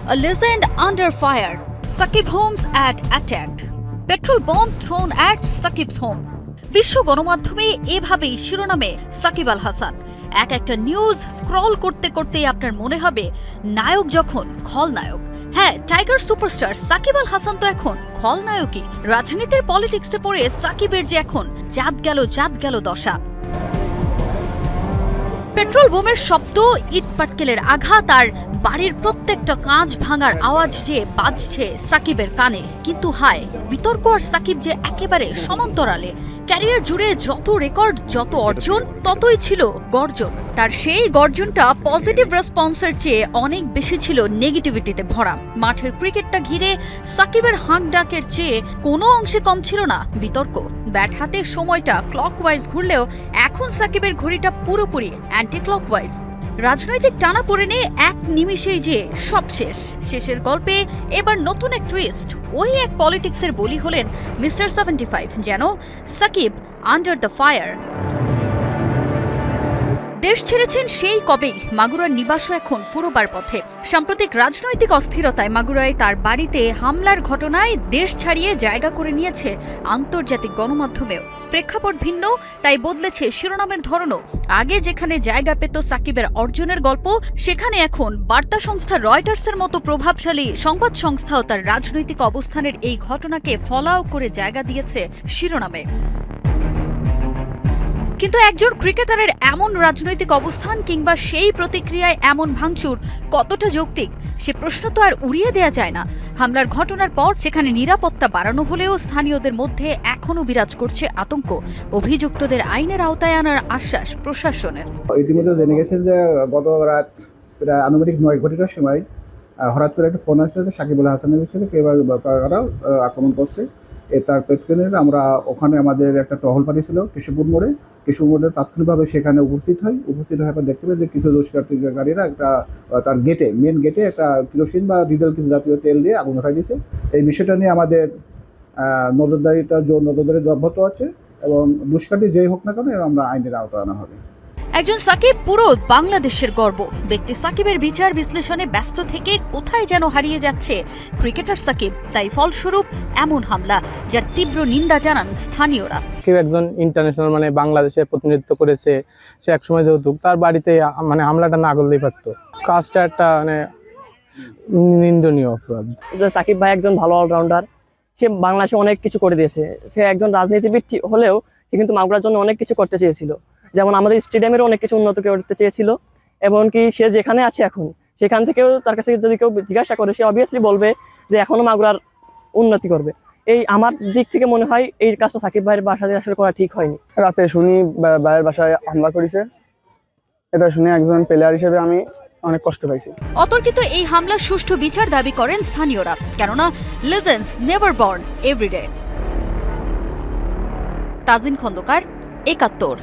A legend under fire. Saqib homes at attacked. Petrol bomb thrown at Saqib's home. বিশ্ব গণমাধ্যমে এভাবেই শিরোনামে সাকিব আল হাসান। এক একটা নিউজ স্ক্রল করতে করতেই আপনার মনে হবে নায়ক যখন খলনায়ক। হ্যাঁ, টাইগার সুপারস্টার সাকিব আল হাসান তো এখন খলনায়কই। রাজনীতির পলিটিক্সে পড়ে সাকিবের যে এখন জাত গেল দশা। পেট্রোল বোমের শব্দ, ইট পাটকেলের আঘাত আর বাড়ির প্রত্যেকটা কাঁচ ভাঙার আওয়াজ যে বাজছে সাকিবের কানে। কিন্তু হায়, বিতর্ক আর সাকিব যে একেবারে সমান্তরালে। ক্যারিয়ার জুড়ে যত রেকর্ড, যত অর্জন, ততই ছিল গর্জন। তার সেই গর্জনটা পজিটিভ রেসপন্সের চেয়ে অনেক বেশি ছিল নেগেটিভিটিতে ভরা। মাঠের ক্রিকেটটা ঘিরে সাকিবের হাঁক ডাকের চেয়ে কোনো অংশে কম ছিল না বিতর্ক। ব্যাট হাতে সময়টা ক্লকওয়াইজ ঘুরলেও এখন সাকিবের ঘড়িটা পুরোপুরি অ্যান্টি ক্লকওয়াইজ। রাজনৈতিক টানাপোড়েনে এক নিমিষেই যে সব শেষের গল্পে এবার নতুন এক টুইস্ট। ওই এক পলিটিক্সের বলি হলেন মিস্টার 75, যেন সাকিব আন্ডার দ্য ফায়ার। দেশ ছেড়েছেন সেই কবেই, মাগুরার নিবাসও এখন ফুরোবার পথে। সাম্প্রতিক রাজনৈতিক অস্থিরতায় মাগুরায় তার বাড়িতে হামলার ঘটনায় দেশ ছাড়িয়ে জায়গা করে নিয়েছে আন্তর্জাতিক গণমাধ্যমেও। প্রেক্ষাপট ভিন্ন, তাই বদলেছে শিরোনামের ধরনও। আগে যেখানে জায়গা পেত সাকিবের অর্জনের গল্প, সেখানে এখন বার্তা সংস্থা রয়টার্সের মতো প্রভাবশালী সংবাদ সংস্থাও তার রাজনৈতিক অবস্থানের এই ঘটনাকে ফলাও করে জায়গা দিয়েছে শিরোনামে। কিন্তু একজন ক্রিকেটারের এমন রাজনৈতিক অবস্থান কিংবা সেই প্রতিক্রিয়ায় এমন ভাঙচুর কতটা যৌক্তিক, সে প্রশ্ন তো আর উড়িয়ে দেয়া যায় না। হামলার ঘটনার পর সেখানে নিরাপত্তা বাড়ানো হলেও স্থানীয়দের মধ্যে এখনও বিরাজ করছে আতঙ্ক। অভিযুক্তদের আইনের আওতায় আনার আশ্বাস প্রশাসনের। ইতিমধ্যে জেনে গেছেন যে গত রাত প্রায় আনুমানিক 9 ঘটিকার সময় হঠাৎ করে একটা ফোন আসলে সাকিব আল হাসানের বিষয়ে কেউ আক্রমণ করছে। তার পেটকেনের আমরা ওখানে আমাদের একটা টহল পার্টি ছিল কেশবপুর মোড়ে তাৎক্ষণিকভাবে সেখানে উপস্থিত হয়ে দেখতে পাই যে কিছু দুষ্কৃতকারীরা একটা তার মেন গেটে একটা কিরোসিন বা ডিজেল কিছু জাতীয় তেল দিয়ে আগুন ধরাই দিয়েছে। এই বিষয়টা নিয়ে আমাদের নজরদারি অব্যাহত আছে এবং দুষ্কৃতী যেই হোক না কেন আমরা আইনের আওতায় আনা হবে। একজন সাকিব পুরো বাংলাদেশের গর্ব। ব্যক্তি সাকিবের বিচার বিশ্লেষণে ব্যস্ত থেকে কোথায় যেন হারিয়ে যাচ্ছে ক্রিকেটার সাকিব। তাই ফলস্বরূপ এমন হামলা, যার তীব্র নিন্দা জানান স্থানীয়রা। কেউ একজন ইন্টারন্যাশনাল বাংলাদেশের প্রতিনিধিত্ব করেছে, সে একসময় যেহেতু তার বাড়িতে হামলাটা না করলেই পারতো। কাজটা একটা নিন্দনীয় অপরাধ। সাকিব ভাই একজন ভালো অলরাউন্ডার, সে বাংলাদেশে অনেক কিছু করে দিয়েছে। সে একজন রাজনীতিবিদ হলেও সে কিন্তু মাগুরার জন্য অনেক কিছু করতে চেয়েছিল। যেমন আমাদের স্টেডিয়ামেরও অনেক কিছু উন্নত করতে চেয়েছিল। এমনকি সে যেখানে আছে এখন, সেখান থেকেও তার কাছে যদি কেউ জিজ্ঞাসা করে, সে অবভিয়াসলি বলবে যে এখনো মাগুরার উন্নতি করবে। এই আমার দিক থেকে মনে হয় এই কাজটা সাকিব ভাইয়ের বাসায় আসলে করা ঠিক হয়নি। রাতে শুনি ভাইয়ের বাসায় হামলা করেছে, এটা শুনে একজন প্লেয়ার হিসেবে আমি অনেক কষ্ট পাইছি। অতর্কিত এই হামলার সুষ্ঠু বিচার দাবি করেন স্থানীয়রা, কেননা legends never born everyday. Tajin Khandaker, ৭১।